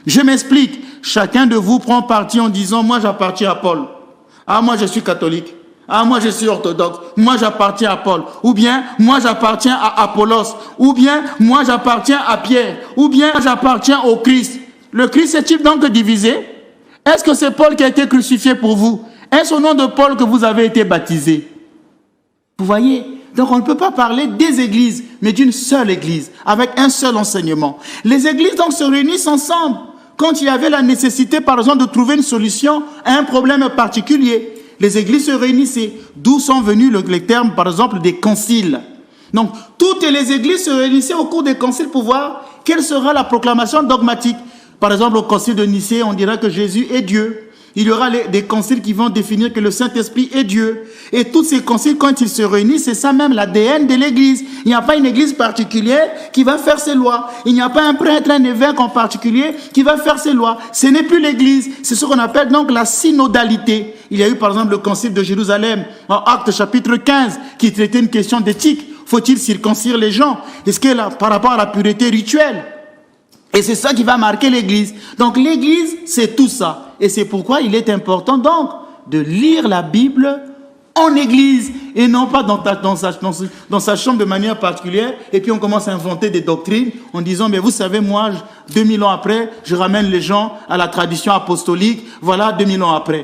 Je m'explique. Chacun de vous prend parti en disant, moi j'appartiens à Paul. Ah, moi je suis catholique. Ah, moi je suis orthodoxe. Moi j'appartiens à Paul. Ou bien, moi j'appartiens à Apollos. Ou bien, moi j'appartiens à Pierre. Ou bien, j'appartiens au Christ. Le Christ est-il donc divisé? Est-ce que c'est Paul qui a été crucifié pour vous? Est-ce au nom de Paul que vous avez été baptisé? Vous voyez? Donc on ne peut pas parler des églises, mais d'une seule église, avec un seul enseignement. Les églises donc se réunissent ensemble quand il y avait la nécessité, par exemple, de trouver une solution à un problème particulier. Les églises se réunissaient, d'où sont venus les termes, par exemple, des conciles. Donc, toutes les églises se réunissaient au cours des conciles pour voir quelle sera la proclamation dogmatique. Par exemple, au concile de Nicée, on dira que Jésus est Dieu. Il y aura des conciles qui vont définir que le Saint-Esprit est Dieu. Et tous ces conciles, quand ils se réunissent, c'est ça même l'ADN de l'Église. Il n'y a pas une Église particulière qui va faire ses lois. Il n'y a pas un prêtre, un évêque en particulier qui va faire ses lois. Ce n'est plus l'Église. C'est ce qu'on appelle donc la synodalité. Il y a eu par exemple le concile de Jérusalem, en Actes chapitre 15, qui traitait une question d'éthique. Faut-il circoncire les gens? Est-ce que là, par rapport à la pureté rituelle? Et c'est ça qui va marquer l'Église. Donc l'Église, c'est tout ça. Et c'est pourquoi il est important donc de lire la Bible en Église et non pas dans sa chambre de manière particulière. Et puis on commence à inventer des doctrines en disant, mais vous savez, moi, 2000 ans après, je ramène les gens à la tradition apostolique. Voilà, 2000 ans après.